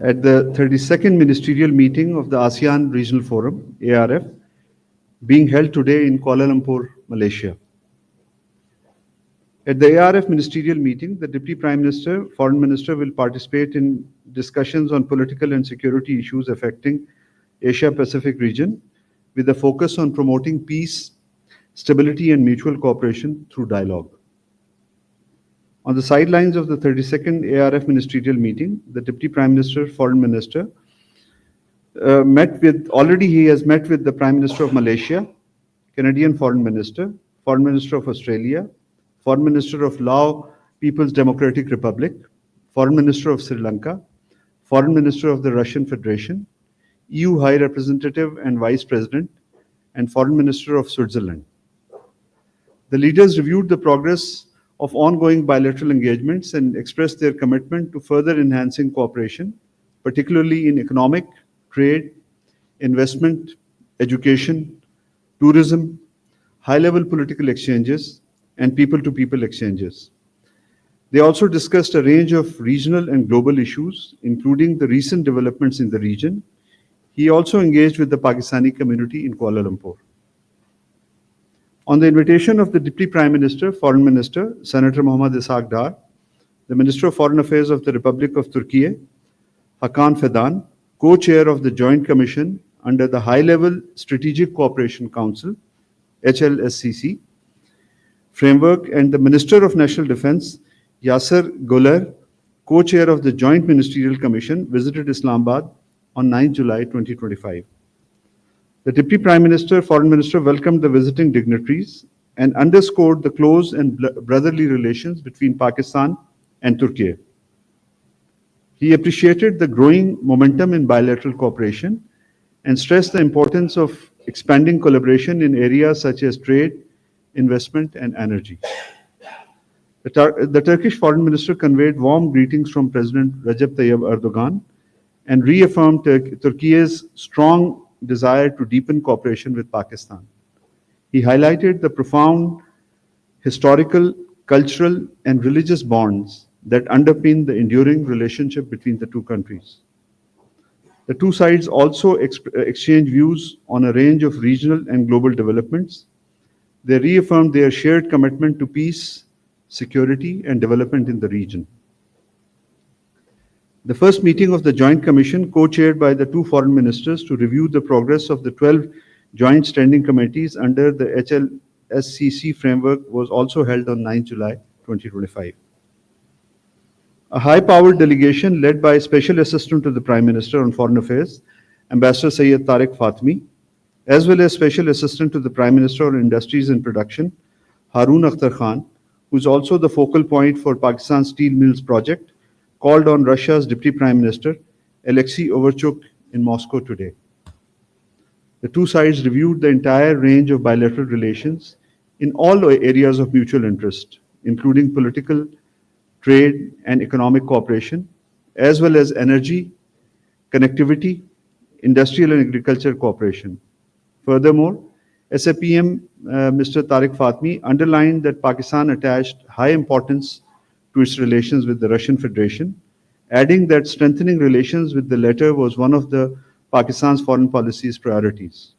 at the 32nd Ministerial Meeting of the ASEAN Regional Forum, ARF, being held today in Kuala Lumpur, Malaysia. At the ARF Ministerial Meeting, the Deputy Prime Minister, Foreign Minister will participate in discussions on political and security issues affecting Asia-Pacific region with a focus on promoting peace, stability and mutual cooperation through dialogue. On the sidelines of the 32nd ARF Ministerial Meeting, the Deputy Prime Minister, Foreign Minister, he has met with the Prime Minister of Malaysia, Canadian Foreign Minister of Australia, Foreign Minister of Laos People's Democratic Republic, Foreign Minister of Sri Lanka, Foreign Minister of the Russian Federation, EU High Representative and Vice President, and Foreign Minister of Switzerland. The leaders reviewed the progress of ongoing bilateral engagements and expressed their commitment to further enhancing cooperation, particularly in economic, trade, investment, education, tourism, high-level political exchanges, and people-to-people exchanges. They also discussed a range of regional and global issues, including the recent developments in the region. He also engaged with the Pakistani community in Kuala Lumpur. On the invitation of the Deputy Prime Minister, Foreign Minister, Senator Mohammad Ishaq Dar, the Minister of Foreign Affairs of the Republic of Turkey, Hakan Fidan, co-chair of the Joint Commission under the High-Level Strategic Cooperation Council, HLSCC, framework, and the Minister of National Defense, Yasser Goler, co-chair of the Joint Ministerial Commission, visited Islamabad on 9 July 2025. The Deputy Prime Minister, Foreign Minister welcomed the visiting dignitaries and underscored the close and brotherly relations between Pakistan and Turkey. He appreciated the growing momentum in bilateral cooperation and stressed the importance of expanding collaboration in areas such as trade, investment, and energy. The Turkish Foreign Minister conveyed warm greetings from President Recep Tayyip Erdogan and reaffirmed Turkey's strong desire to deepen cooperation with Pakistan. He highlighted the profound historical, cultural, and religious bonds that underpin the enduring relationship between the two countries. The two sides also exchanged views on a range of regional and global developments. They reaffirmed their shared commitment to peace, security, and development in the region. The first meeting of the Joint Commission, co-chaired by the two foreign ministers to review the progress of the 12 joint standing committees under the HLSCC framework, was also held on 9 July 2025. A high-powered delegation led by Special Assistant to the Prime Minister on Foreign Affairs, Ambassador Syed Tariq Fatmi, as well as Special Assistant to the Prime Minister on Industries and Production, Harun Akhtar Khan, who is also the focal point for Pakistan Steel Mills project, called on Russia's Deputy Prime Minister, Alexei Overchuk, in Moscow today. The two sides reviewed the entire range of bilateral relations in all areas of mutual interest, including political, trade, and economic cooperation, as well as energy, connectivity, industrial and agriculture cooperation. Furthermore, SAPM Mr. Tariq Fatmi underlined that Pakistan attached high importance to its relations with the Russian Federation, adding that strengthening relations with the latter was one of the Pakistan's foreign policy's priorities.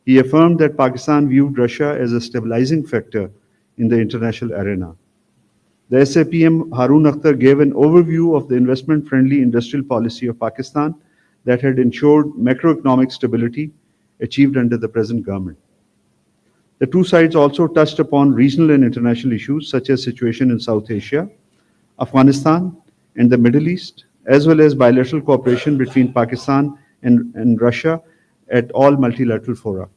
He affirmed that Pakistan viewed Russia as a stabilizing factor in the international arena. The SAPM Harun Akhtar gave an overview of the investment-friendly industrial policy of Pakistan that had ensured macroeconomic stability achieved under the present government. The two sides also touched upon regional and international issues such as situation in South Asia, Afghanistan, and the Middle East, as well as bilateral cooperation between Pakistan and Russia at all multilateral fora.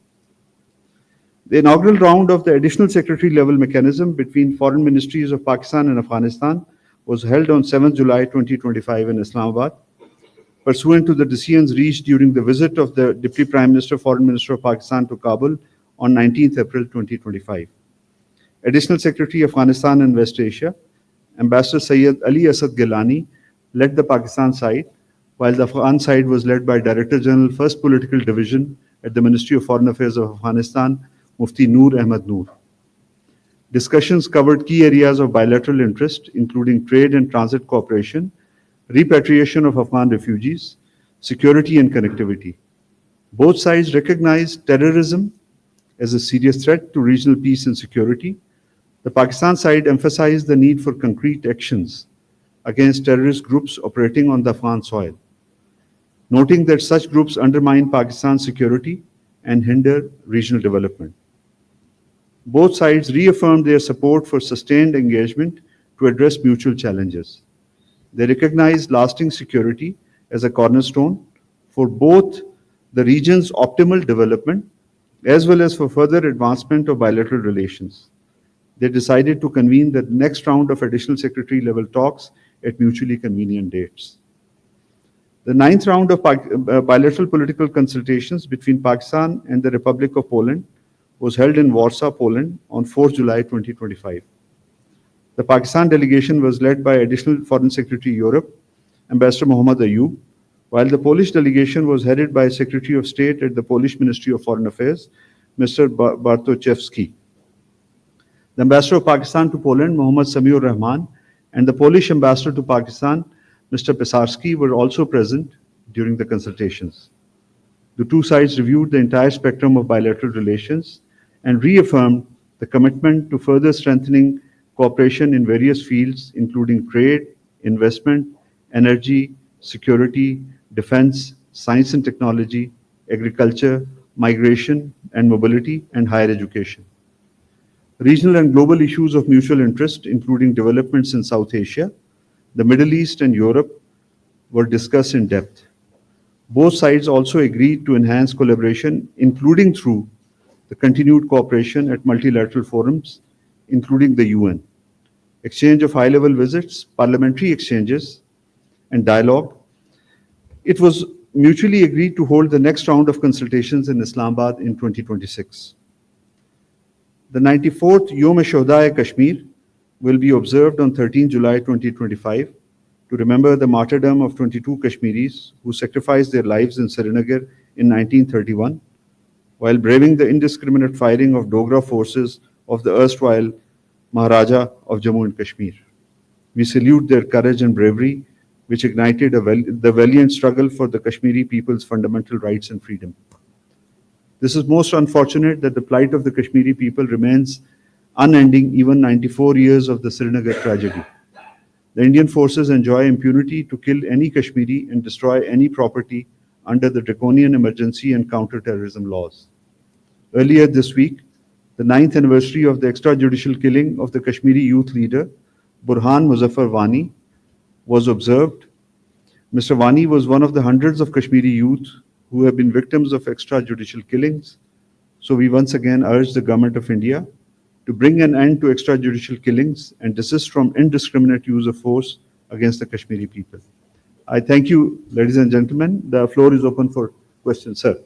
The inaugural round of the additional secretary-level mechanism between foreign ministries of Pakistan and Afghanistan was held on 7 July 2025 in Islamabad, pursuant to the decisions reached during the visit of the Deputy Prime Minister, Foreign Minister of Pakistan to Kabul on 19 April 2025. Additional Secretary of Afghanistan and West Asia, Ambassador Syed Ali Asad Gilani, led the Pakistan side, while the Afghan side was led by Director General, First Political Division at the Ministry of Foreign Affairs of Afghanistan, Mufti Noor Ahmad Noor. Discussions covered key areas of bilateral interest, including trade and transit cooperation, repatriation of Afghan refugees, security and connectivity. Both sides recognize terrorism as a serious threat to regional peace and security. The Pakistan side emphasized the need for concrete actions against terrorist groups operating on the Afghan soil, noting that such groups undermine Pakistan's security and hinder regional development. Both sides reaffirmed their support for sustained engagement to address mutual challenges. They recognized lasting security as a cornerstone for both the region's optimal development as well as for further advancement of bilateral relations. They decided to convene the next round of additional secretary-level talks at mutually convenient dates. The ninth round of bilateral political consultations between Pakistan and the Republic of Poland was held in Warsaw, Poland on 4 July 2025. The Pakistan delegation was led by Additional Foreign Secretary Europe, Ambassador Mohammad Ayub, while the Polish delegation was headed by Secretary of State at the Polish Ministry of Foreign Affairs, Mr. Bartoszewski. The Ambassador of Pakistan to Poland, Mohammad Samiur Rahman, and the Polish Ambassador to Pakistan, Mr. Pisarski, were also present during the consultations. The two sides reviewed the entire spectrum of bilateral relations and reaffirmed the commitment to further strengthening cooperation in various fields, including trade, investment, energy, security, defense, science and technology, agriculture, migration and mobility, and higher education. Regional and global issues of mutual interest, including developments in South Asia, the Middle East, and Europe, were discussed in depth. Both sides also agreed to enhance collaboration, including through the continued cooperation at multilateral forums, including the UN, exchange of high-level visits, parliamentary exchanges, and dialogue. It was mutually agreed to hold the next round of consultations in Islamabad in 2026. The 94th Yom-e-Shuhada-e Kashmir will be observed on 13 July 2025 to remember the martyrdom of 22 Kashmiris who sacrificed their lives in Srinagar in 1931 while braving the indiscriminate firing of Dogra forces of the erstwhile Maharaja of Jammu and Kashmir. We salute their courage and bravery, which ignited the valiant struggle for the Kashmiri people's fundamental rights and freedom. This is most unfortunate that the plight of the Kashmiri people remains unending even 94 years of the Srinagar tragedy. The Indian forces enjoy impunity to kill any Kashmiri and destroy any property under the draconian emergency and counter-terrorism laws. Earlier this week, the 9th anniversary of the extrajudicial killing of the Kashmiri youth leader, Burhan Muzaffar Wani, was observed. Mr. Wani was one of the hundreds of Kashmiri youth who have been victims of extrajudicial killings. So we once again urge the Government of India to bring an end to extrajudicial killings and desist from indiscriminate use of force against the Kashmiri people. I thank you, ladies and gentlemen. The floor is open for questions, sir.